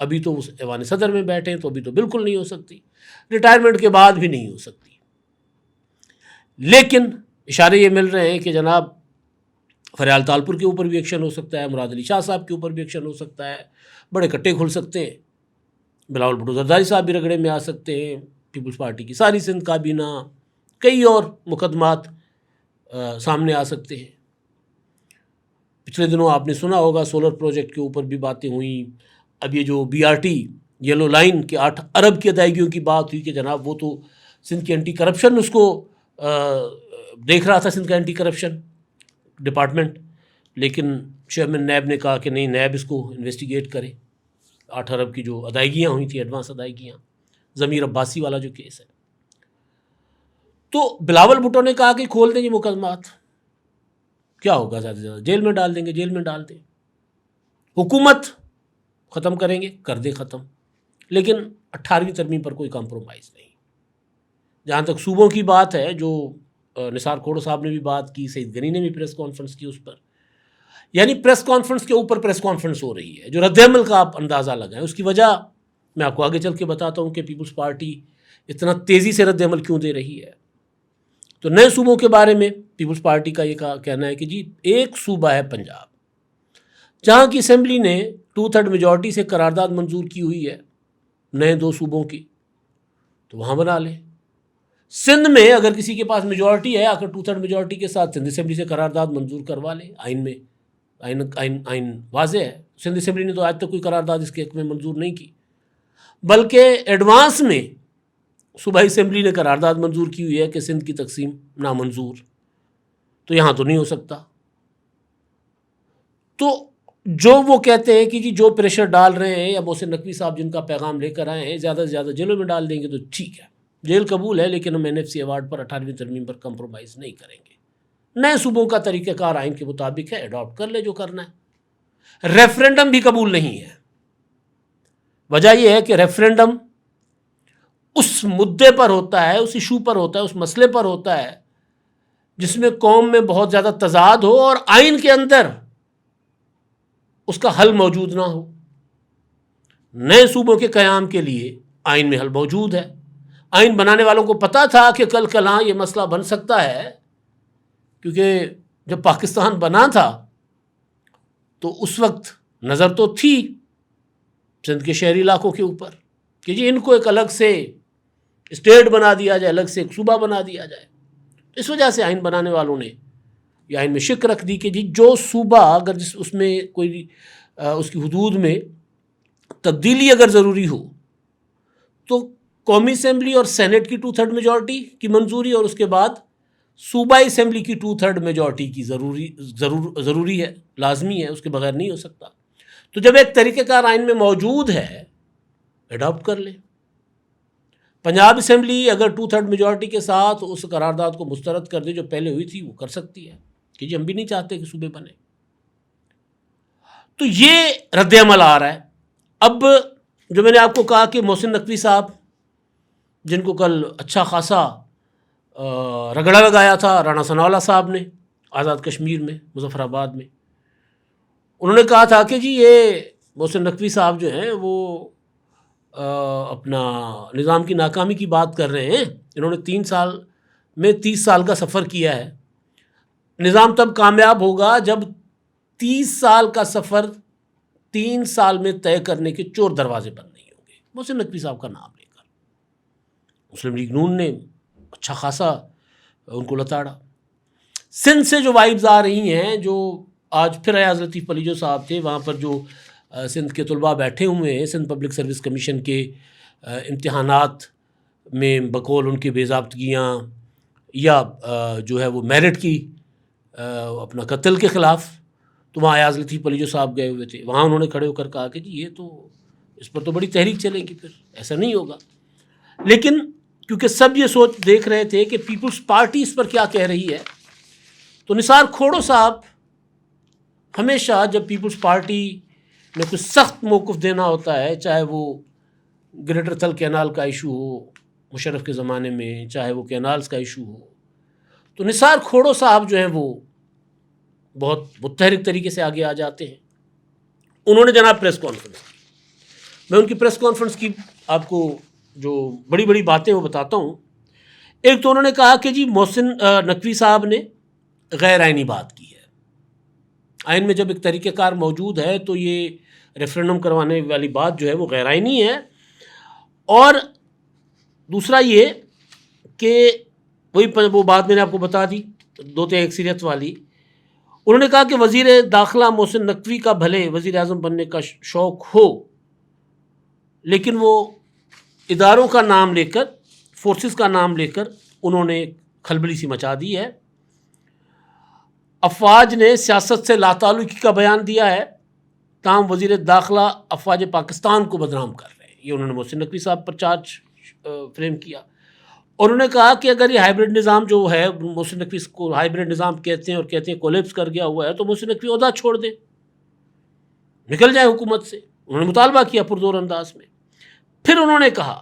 ابھی تو اس ایوان صدر میں بیٹھے ہیں تو ابھی تو بالکل نہیں ہو سکتی، ریٹائرمنٹ کے بعد بھی نہیں ہو سکتی. لیکن اشارے یہ مل رہے ہیں کہ جناب فریال تالپور کے اوپر بھی ایکشن ہو سکتا ہے، مراد علی شاہ صاحب کے اوپر بھی ایکشن ہو سکتا ہے، بڑے کٹے کھل سکتے ہیں، بلاول بھٹو زرداری صاحب بھی رگڑے میں آ سکتے ہیں، پیپلز پارٹی کی ساری سندھ کابینہ، کئی اور مقدمات سامنے آ سکتے ہیں. پچھلے دنوں آپ نے سنا ہوگا سولر پروجیکٹ کے اوپر بھی باتیں ہوئیں. اب یہ جو BRT یلو لائن کے 8 ارب کی ادائیگیوں کی بات ہوئی کہ جناب وہ تو سندھ کی اینٹی کرپشن اس کو دیکھ رہا تھا، سندھ کا اینٹی کرپشن ڈپارٹمنٹ، لیکن چیئرمین نیب نے کہا کہ نہیں، نیب اس کو انویسٹیگیٹ کرے. 8 ارب کی جو ادائیگیاں ہوئی تھیں، ایڈوانس ادائیگیاں، ضمیر عباسی والا جو کیس ہے. تو بلاول بھٹو نے کہا کہ کھول دیں یہ مقدمات، کیا ہوگا، زیادہ سے زیادہ جیل میں ڈال دیں گے، جیل میں ڈال دیں. حکومت ختم کریں گے، کر دے ختم، لیکن 18ویں ترمیم پر کوئی کمپرومائز نہیں. جہاں تک صوبوں کی بات ہے، جو نثار کھوڑو صاحب نے بھی بات کی، سعید غنی نے بھی پریس کانفرنس کی اس پر، یعنی پریس کانفرنس کے اوپر پریس کانفرنس ہو رہی ہے. جو رد عمل کا آپ اندازہ لگائیں، اس کی وجہ میں آپ کو آگے چل کے بتاتا ہوں کہ پیپلز پارٹی اتنا تیزی سے رد عمل کیوں دے رہی ہے. تو نئے صوبوں کے بارے میں پیپلز پارٹی کا یہ کہنا ہے کہ جی ایک صوبہ ہے پنجاب، جہاں کی اسمبلی نے 2/3 میجورٹی سے قرارداد منظور کی ہوئی ہے نئے 2 صوبوں کی، تو وہاں بنا لیں. سندھ میں اگر کسی کے پاس میجورٹی ہے، آ کر 2/3 میجورٹی کے ساتھ سندھ اسمبلی سے قرارداد منظور کروا لے. آئین میں آئین واضح ہے. سندھ اسمبلی نے تو آج تک کوئی قرارداد اس کے حق میں منظور نہیں کی، بلکہ ایڈوانس میں صوبائی اسمبلی نے قرارداد منظور کی ہوئی ہے کہ سندھ کی تقسیم نامنظور. تو یہاں تو نہیں ہو سکتا. تو جو وہ کہتے ہیں کہ جی جو پریشر ڈال رہے ہیں، یا محسن نقوی صاحب جن کا پیغام لے کر آئے ہیں، زیادہ سے زیادہ جیلوں میں ڈال دیں گے تو ٹھیک ہے، جیل قبول ہے، لیکن ہم NFC ایوارڈ پر 18ویں ترمیم پر کمپرومائز نہیں کریں گے. نئے صوبوں کا طریقہ کار آئین کے مطابق ہے، ایڈاپٹ کر لے جو کرنا ہے. ریفرینڈم بھی قبول نہیں ہے. وجہ یہ ہے کہ ریفرینڈم اس مدعے پر ہوتا ہے، اس ایشو پر ہوتا ہے، اس مسئلے پر ہوتا ہے جس میں قوم میں بہت زیادہ تضاد ہو اور آئین کے اندر اس کا حل موجود نہ ہو. نئے صوبوں کے قیام کے لیے آئین میں حل موجود ہے. آئین بنانے والوں کو پتا تھا کہ کل کلاں یہ مسئلہ بن سکتا ہے، کیونکہ جب پاکستان بنا تھا تو اس وقت نظر تو تھی سندھ کے شہری علاقوں کے اوپر کہ جی ان کو ایک الگ سے اسٹیٹ بنا دیا جائے، الگ سے ایک صوبہ بنا دیا جائے. اس وجہ سے آئین بنانے والوں نے یہ آئین میں شک رکھ دی کہ جی جو صوبہ اگر اس میں کوئی اس کی حدود میں تبدیلی اگر ضروری ہو تو قومی اسمبلی اور سینٹ کی 2/3 میجورٹی کی منظوری، اور اس کے بعد صوبائی اسمبلی کی 2/3 میجورٹی کی ضروری ہے، لازمی ہے، اس کے بغیر نہیں ہو سکتا. تو جب ایک طریقہ کار آئین میں موجود ہے، ایڈاپٹ کر لیں. پنجاب اسمبلی اگر 2/3 میجورٹی کے ساتھ اس قرارداد کو مسترد کر دے جو پہلے ہوئی تھی، وہ کر سکتی ہے کہ جی ہم بھی نہیں چاہتے کہ صوبے بنے. تو یہ رد عمل آ رہا ہے. اب جو میں نے آپ کو کہا کہ محسن نقوی صاحب جن کو کل اچھا خاصا رگڑا لگایا تھا رانا ثناء اللہ صاحب نے آزاد کشمیر میں، مظفر آباد میں، انہوں نے کہا تھا کہ جی یہ محسن نقوی صاحب جو ہیں وہ اپنا نظام کی ناکامی کی بات کر رہے ہیں. انہوں نے 3 سال میں 30 سال کا سفر کیا ہے. نظام تب کامیاب ہوگا جب 30 سال کا سفر 3 سال میں طے کرنے کے چور دروازے بند نہیں ہوں گے. محسن نقوی صاحب کا نام لے کر مسلم لیگ نون نے اچھا خاصا ان کو لتاڑا. سندھ سے جو وائبز آ رہی ہیں، جو آج پھر ایاز لطیف پلیجو صاحب تھے وہاں پر، جو سندھ کے طلباء بیٹھے ہوئے ہیں سندھ پبلک سروس کمیشن کے امتحانات میں بقول ان کی بے ضابطگیاں یا جو ہے وہ میرٹ کی اپنا قتل کے خلاف، تو وہاں ایاز لطیف پلیجو صاحب گئے ہوئے تھے. وہاں انہوں نے کھڑے ہو کر کہا کہ جی یہ تو اس پر تو بڑی تحریک چلے گی، پھر ایسا نہیں ہوگا. لیکن کیونکہ سب یہ سوچ دیکھ رہے تھے کہ پیپلز پارٹی اس پر کیا کہہ رہی ہے، تو نثار کھوڑو صاحب ہمیشہ جب پیپلز پارٹی میں کچھ سخت موقف دینا ہوتا ہے، چاہے وہ گریٹر تھل کینال کا ایشو ہو مشرف کے زمانے میں، چاہے وہ کینالز کا ایشو ہو، تو نثار کھوڑو صاحب جو ہیں وہ بہت متحرک طریقے سے آگے آ جاتے ہیں. انہوں نے جناب پریس کانفرنس کی. میں ان کی پریس کانفرنس کی آپ کو جو بڑی بڑی باتیں وہ بتاتا ہوں. ایک تو انہوں نے کہا کہ جی محسن نقوی صاحب نے غیر آئینی بات کی ہے. آئین میں جب ایک طریقہ کار موجود ہے تو یہ ریفرینڈم کروانے والی بات جو ہے وہ غیر آئینی ہے. اور دوسرا یہ کہ وہ بات میں نے آپ کو بتا دی دو تین اکثریت والی. انہوں نے کہا کہ وزیر داخلہ محسن نقوی کا بھلے وزیر اعظم بننے کا شوق ہو، لیکن وہ اداروں کا نام لے کر، فورسز کا نام لے کر انہوں نے کھلبلی سی مچا دی ہے. افواج نے سیاست سے لا تعلقی کا بیان دیا ہے، تاہم وزیر داخلہ افواج پاکستان کو بدنام کر رہے ہیں. یہ انہوں نے محسن نقوی صاحب پر چارج فریم کیا. اور انہوں نے کہا کہ اگر یہ ہائیبرڈ نظام جو ہے، محسن نقوی کو ہائیبرڈ نظام کہتے ہیں اور کہتے ہیں کولیپس کر گیا ہوا ہے، تو محسن نقوی عہدہ چھوڑ دیں، نکل جائیں حکومت سے. انہوں نے مطالبہ کیا پرزور انداز میں. پھر انہوں نے کہا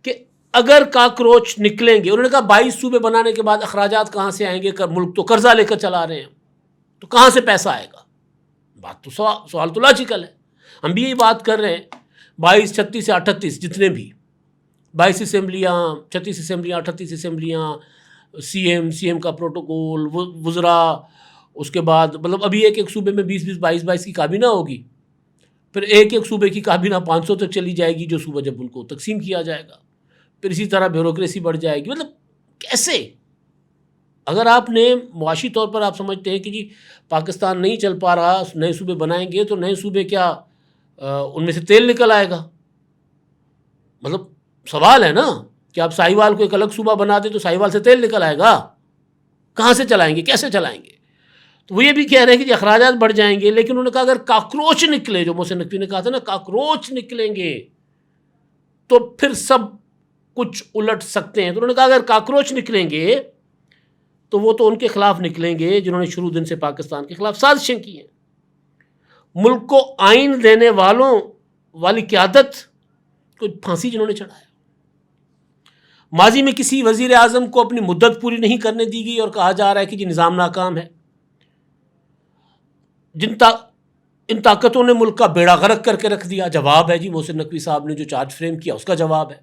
کہ اگر کاکروچ نکلیں گے، انہوں نے کہا 22 صوبے بنانے کے بعد اخراجات کہاں سے آئیں گے؟ ملک تو قرضہ لے کر چلا رہے ہیں، تو کہاں سے پیسہ آئے گا؟ بات تو سوال تو لاجیکل ہے. ہم بھی یہی بات کر رہے ہیں. 22، 36 یا 38 جتنے بھی 22 اسمبلیاں، 36 اسمبلیاں، 38 اسمبلیاں، سی ایم کا پروٹوکول، وزراء، اس کے بعد مطلب ابھی ایک صوبے میں 20 22 کی کابینہ ہوگی. پھر ایک صوبے کی کابینہ 500 تک چلی جائے گی جو صوبہ جب ان کو تقسیم کیا جائے گا. پھر اسی طرح بیوروکریسی بڑھ جائے گی. مطلب کیسے؟ اگر آپ نے معاشی طور پر آپ سمجھتے ہیں کہ جی پاکستان نہیں چل پا رہا، نئے صوبے بنائیں گے تو نئے صوبے کیا ان میں سے تیل نکل آئے گا؟ مطلب سوال ہے نا کہ آپ ساہیوال کو ایک الگ صوبہ بنا دیں تو ساہیوال سے تیل نکل آئے گا؟ کہاں سے چلائیں گے؟ کیسے چلائیں گے؟ تو وہ یہ بھی کہہ رہے ہیں کہ جی اخراجات بڑھ جائیں گے. لیکن انہوں نے کہا اگر کاکروچ نکلے، جو محسن نقوی نے کہا تھا نا، کاکروچ نکلیں گے تو پھر سب کچھ الٹ سکتے ہیں. تو انہوں نے کہا اگر کاکروچ نکلیں گے تو وہ تو ان کے خلاف نکلیں گے جنہوں نے شروع دن سے پاکستان کے خلاف سازشیں کی ہیں. ملک کو آئین دینے والوں والی قیادت کو پھانسی جنہوں نے چڑھایا. ماضی میں کسی وزیر اعظم کو اپنی مدت پوری نہیں کرنے دی گئی اور کہا جا رہا ہے کہ جی نظام ناکام ہے. ان طاقتوں نے ملک کا بیڑا غرق کر کے رکھ دیا. جواب ہے جی محسن نقوی صاحب نے جو چارج فریم کیا اس کا جواب ہے.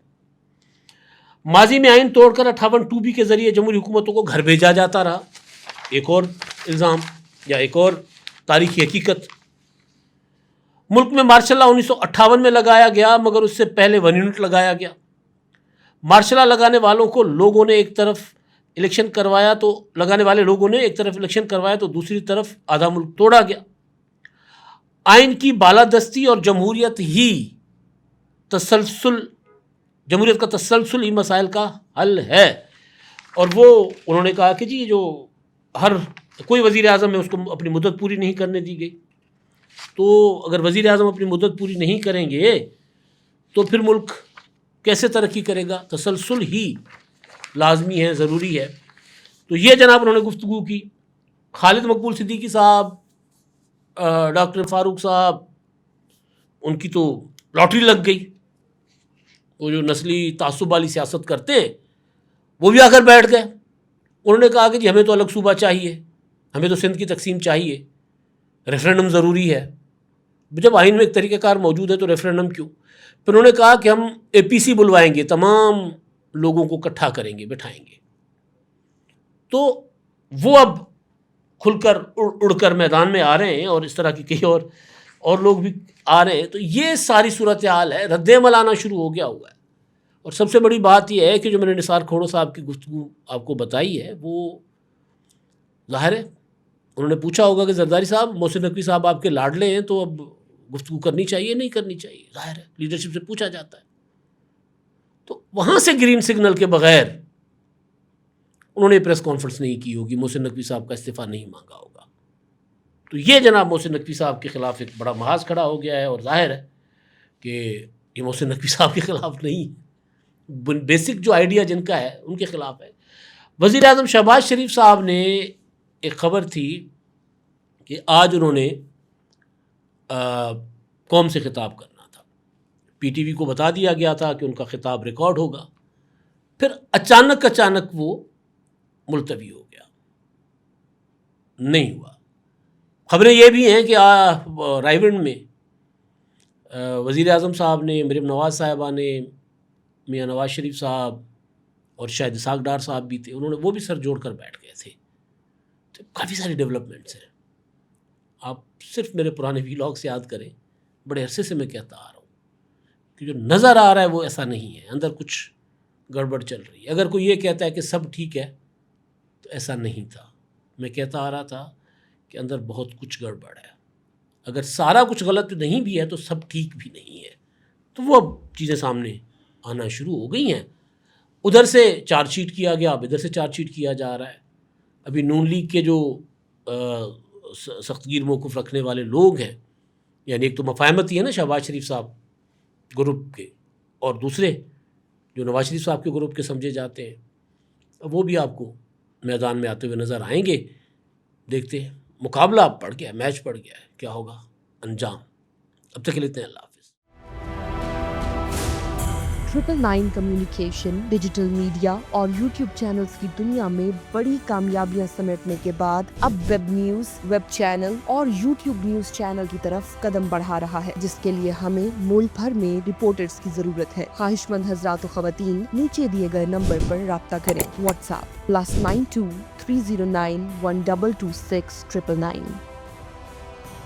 ماضی میں آئین توڑ کر 58(2)B کے ذریعے جمہوری حکومتوں کو گھر بھیجا جاتا رہا. ایک اور الزام یا ایک اور تاریخی حقیقت. ملک میں مارشل لا 1958 میں لگایا گیا، مگر اس سے پہلے 1 یونٹ لگایا گیا. مارشل لا لگانے والوں کو لوگوں نے ایک طرف الیکشن کروایا تو دوسری طرف آدھا ملک توڑا گیا. آئین کی بالادستی اور جمہوریت کا تسلسل ہی مسائل کا حل ہے. اور وہ انہوں نے کہا کہ جی جو ہر کوئی وزیر اعظم ہے اس کو اپنی مدت پوری نہیں کرنے دی گئی. تو اگر وزیر اعظم اپنی مدت پوری نہیں کریں گے تو پھر ملک کیسے ترقی کرے گا؟ تسلسل ہی لازمی ہے، ضروری ہے. تو یہ جناب انہوں نے گفتگو کی. خالد مقبول صدیقی صاحب، ڈاکٹر فاروق صاحب، ان کی تو لاٹری لگ گئی. وہ جو نسلی تعصب والی سیاست کرتے ہیں وہ بھی آ کر بیٹھ گئے. انہوں نے کہا کہ جی ہمیں تو الگ صوبہ چاہیے، ہمیں تو سندھ کی تقسیم چاہیے، ریفرینڈم ضروری ہے. جب آئین میں ایک طریقہ کار موجود ہے تو ریفرینڈم کیوں؟ پھر انہوں نے کہا کہ ہم APC بلوائیں گے، تمام لوگوں کو اکٹھا کریں گے، بٹھائیں گے. تو وہ اب کھل کر اڑ کر میدان میں آ رہے ہیں، اور اس طرح کی کئی اور لوگ بھی آ رہے ہیں. تو یہ ساری صورتحال ہے. رد عمل آنا شروع ہو گیا ہوا ہے. اور سب سے بڑی بات یہ ہے کہ جو میں نے نثار کھوڑو صاحب کی گفتگو آپ کو بتائی ہے، وہ ظاہر ہے انہوں نے پوچھا ہوگا کہ زرداری صاحب محسن نقوی صاحب آپ کے لاڈلے ہیں تو اب گفتگو کرنی چاہیے نہیں کرنی چاہیے. ظاہر ہے لیڈرشپ سے پوچھا جاتا ہے. تو وہاں سے گرین سگنل کے بغیر انہوں نے پریس کانفرنس نہیں کی ہوگی، محسن نقوی صاحب کا استعفیٰ نہیں مانگا ہوگا. تو یہ جناب محسن نقوی صاحب کے خلاف ایک بڑا محاذ کھڑا ہو گیا ہے. اور ظاہر ہے کہ یہ محسن نقوی صاحب کے خلاف نہیں، بیسک جو آئیڈیا جن کا ہے ان کے خلاف ہے. وزیر اعظم شہباز شریف صاحب نے ایک خبر تھی کہ آج انہوں نے قوم سے خطاب کرنا تھا. PTV کو بتا دیا گیا تھا کہ ان کا خطاب ریکارڈ ہوگا. پھر اچانک وہ ملتوی ہو گیا، نہیں ہوا. خبریں یہ بھی ہیں کہ رائے ونڈ میں وزیر اعظم صاحب نے، مریم نواز صاحبہ نے، میاں نواز شریف صاحب اور شاید اسحاق ڈار صاحب بھی تھے، انہوں نے وہ بھی سر جوڑ کر بیٹھ گئے تھے. تو کافی ساری ڈیولپمنٹس ہیں. آپ صرف میرے پرانے ویلاگس یاد کریں، بڑے عرصے سے میں کہتا آ رہا ہوں کہ جو نظر آ رہا ہے وہ ایسا نہیں ہے، اندر کچھ گڑبڑ چل رہی ہے. اگر کوئی یہ کہتا ہے کہ سب ٹھیک ہے تو ایسا نہیں تھا. میں کہتا آ رہا تھا کہ اندر بہت کچھ گڑبڑ ہے. اگر سارا کچھ غلط نہیں بھی ہے تو سب ٹھیک بھی نہیں ہے. تو وہ اب چیزیں سامنے آنا شروع ہو گئی ہیں. ادھر سے چارج شیٹ کیا گیا، اب ادھر سے چارج شیٹ کیا جا رہا ہے. ابھی نون لیگ کے جو سخت گیر موقف رکھنے والے لوگ ہیں، یعنی ایک تو مفاہمتی ہے نا شہباز شریف صاحب گروپ کے، اور دوسرے جو نواز شریف صاحب کے گروپ کے سمجھے جاتے ہیں، وہ بھی آپ کو میدان میں آتے ہوئے نظر آئیں گے. دیکھتے ہیں، مقابلہ اب پڑ گیا، میچ پڑ گیا ہے، کیا ہوگا انجام. اب تک کے لیے اتنے، اللہ حافظ. 999 کمیونیکیشن، ڈیجیٹل میڈیا اور یوٹیوب چینلز کی دنیا میں بڑی کامیابیاں سمیٹنے کے بعد اب ویب نیوز، ویب چینل اور یوٹیوب نیوز چینل کی طرف قدم بڑھا رہا ہے، جس کے لیے ہمیں ملک بھر میں رپورٹرز کی ضرورت ہے. خواہش مند حضرات و خواتین نیچے دیے گئے نمبر پر رابطہ کریں. What's app +92 309 1226 999.